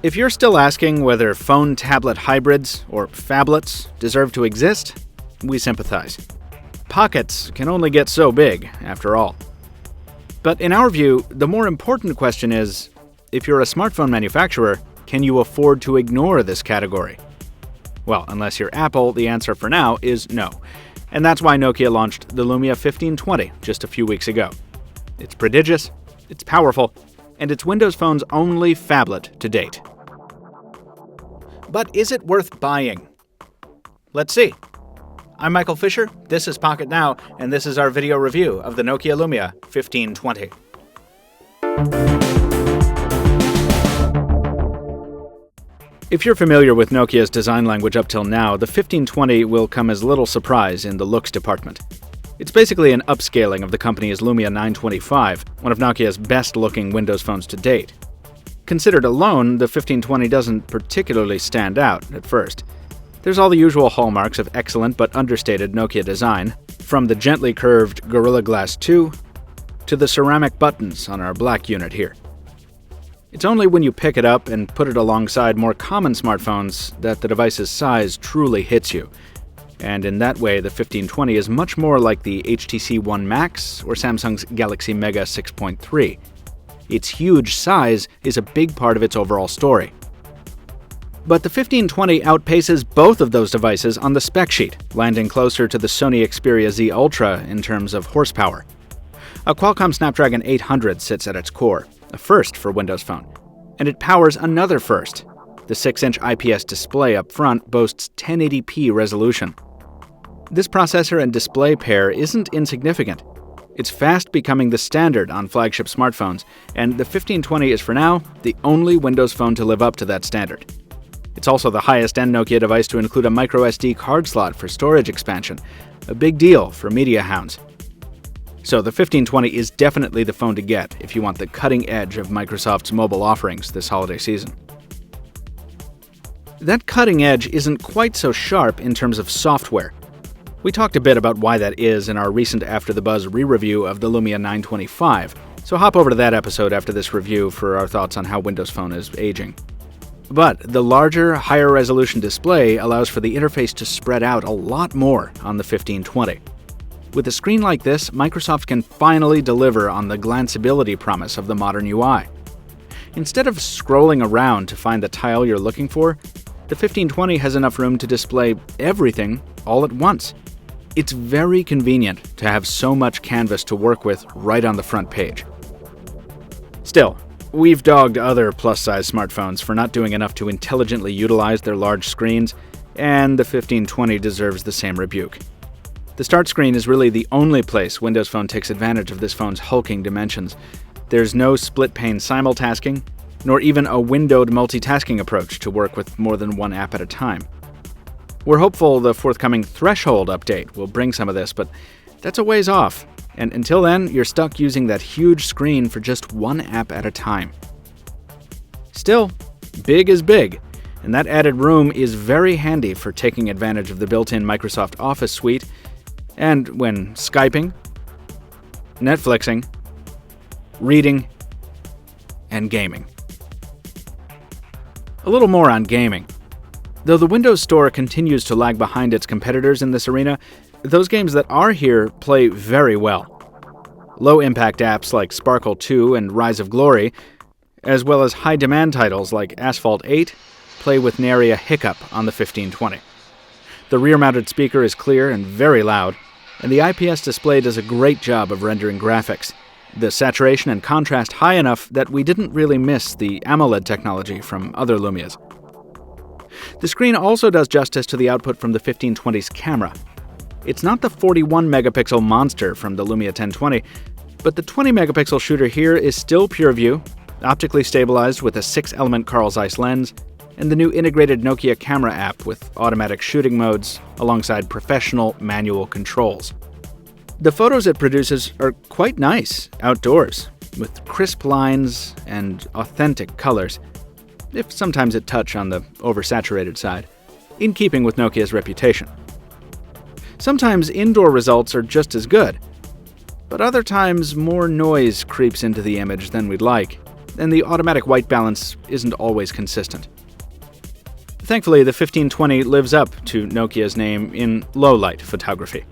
If you're still asking whether phone-tablet hybrids, or phablets, deserve to exist, we sympathize. Pockets can only get so big, after all. But in our view, the more important question is, if you're a smartphone manufacturer, can you afford to ignore this category? Well, unless you're Apple, the answer for now is no. And that's why Nokia launched the Lumia 1520 just a few weeks ago. It's prodigious, it's powerful, and it's Windows Phone's only phablet to date. But is it worth buying? Let's see. I'm Michael Fisher, this is Pocketnow, and this is our video review of the Nokia Lumia 1520. If you're familiar with Nokia's design language up till now, the 1520 will come as little surprise in the looks department. It's basically an upscaling of the company's Lumia 925, one of Nokia's best-looking Windows phones to date. Considered alone, the 1520 doesn't particularly stand out at first. There's all the usual hallmarks of excellent but understated Nokia design, from the gently curved Gorilla Glass 2 to the ceramic buttons on our black unit here. It's only when you pick it up and put it alongside more common smartphones that the device's size truly hits you. And in that way, the 1520 is much more like the HTC One Max or Samsung's Galaxy Mega 6.3. Its huge size is a big part of its overall story. But the 1520 outpaces both of those devices on the spec sheet, landing closer to the Sony Xperia Z Ultra in terms of horsepower. A Qualcomm Snapdragon 800 sits at its core, a first for Windows Phone. And it powers another first. The 6-inch IPS display up front boasts 1080p resolution. This processor and display pair isn't insignificant. It's fast becoming the standard on flagship smartphones, and the 1520 is for now the only Windows Phone to live up to that standard. It's also the highest-end Nokia device to include a microSD card slot for storage expansion, a big deal for media hounds. So the 1520 is definitely the phone to get if you want the cutting edge of Microsoft's mobile offerings this holiday season. That cutting edge isn't quite so sharp in terms of software. We talked a bit about why that is in our recent After the Buzz re-review of the Lumia 925, so hop over to that episode after this review for our thoughts on how Windows Phone is aging. But the larger, higher-resolution display allows for the interface to spread out a lot more on the 1520. With a screen like this, Microsoft can finally deliver on the glanceability promise of the modern UI. Instead of scrolling around to find the tile you're looking for, the 1520 has enough room to display everything all at once. It's very convenient to have so much canvas to work with right on the front page. Still, we've dogged other plus-size smartphones for not doing enough to intelligently utilize their large screens, and the 1520 deserves the same rebuke. The start screen is really the only place Windows Phone takes advantage of this phone's hulking dimensions. There's no split-pane simultasking, nor even a windowed multitasking approach to work with more than one app at a time. We're hopeful the forthcoming Threshold update will bring some of this, but that's a ways off, and until then, you're stuck using that huge screen for just one app at a time. Still, big is big, and that added room is very handy for taking advantage of the built-in Microsoft Office suite, and when Skyping, Netflixing, reading, and gaming. A little more on gaming. Though the Windows Store continues to lag behind its competitors in this arena, those games that are here play very well. Low-impact apps like Sparkle 2 and Rise of Glory, as well as high-demand titles like Asphalt 8, play with nary a hiccup on the 1520. The rear-mounted speaker is clear and very loud, and the IPS display does a great job of rendering graphics. The saturation and contrast high enough that we didn't really miss the AMOLED technology from other Lumias. The screen also does justice to the output from the 1520's camera. It's not the 41-megapixel monster from the Lumia 1020, but the 20-megapixel shooter here is still pure view, optically stabilized with a 6-element Carl Zeiss lens, and the new integrated Nokia camera app with automatic shooting modes alongside professional manual controls. The photos it produces are quite nice outdoors, with crisp lines and authentic colors, if sometimes a touch on the oversaturated side, in keeping with Nokia's reputation. Sometimes indoor results are just as good, but other times more noise creeps into the image than we'd like, and the automatic white balance isn't always consistent. Thankfully, the 1520 lives up to Nokia's name in low-light photography.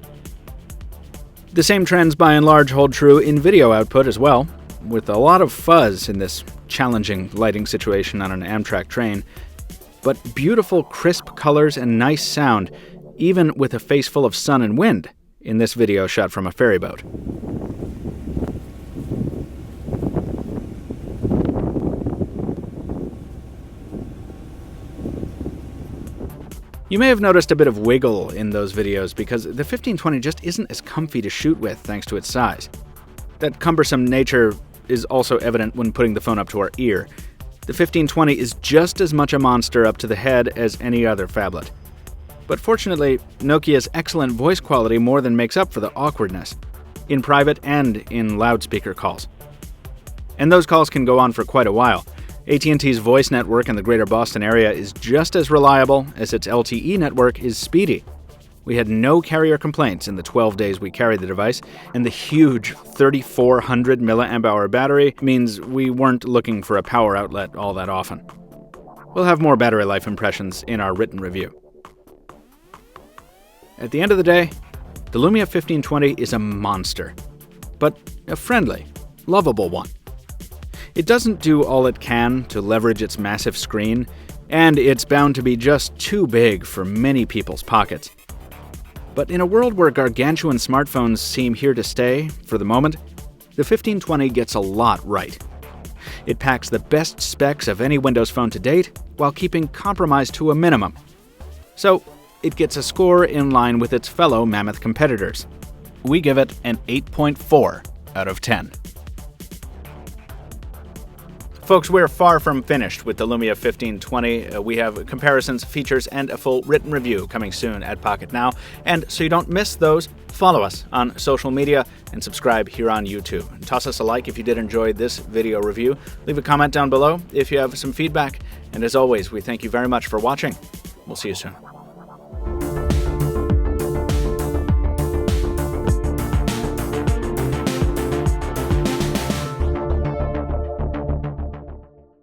The same trends by and large hold true in video output as well, with a lot of fuzz in this challenging lighting situation on an Amtrak train, but beautiful crisp colors and nice sound, even with a face full of sun and wind in this video shot from a ferry boat. You may have noticed a bit of wiggle in those videos because the 1520 just isn't as comfy to shoot with thanks to its size. That cumbersome nature is also evident when putting the phone up to our ear. The 1520 is just as much a monster up to the head as any other phablet. But fortunately, Nokia's excellent voice quality more than makes up for the awkwardness, in private and in loudspeaker calls. And those calls can go on for quite a while. AT&T's voice network in the greater Boston area is just as reliable as its LTE network is speedy. We had no carrier complaints in the 12 days we carried the device, and the huge 3,400 mAh battery means we weren't looking for a power outlet all that often. We'll have more battery life impressions in our written review. At the end of the day, the Lumia 1520 is a monster, but a friendly, lovable one. It doesn't do all it can to leverage its massive screen, and it's bound to be just too big for many people's pockets. But in a world where gargantuan smartphones seem here to stay, for the moment, the 1520 gets a lot right. It packs the best specs of any Windows phone to date, while keeping compromise to a minimum. So, it gets a score in line with its fellow mammoth competitors. We give it an 8.4 out of 10. Folks, we're far from finished with the Lumia 1520. We have comparisons, features, and a full written review coming soon at Pocketnow. And so you don't miss those, follow us on social media and subscribe here on YouTube. Toss us a like if you did enjoy this video review. Leave a comment down below if you have some feedback. And as always, we thank you very much for watching. We'll see you soon.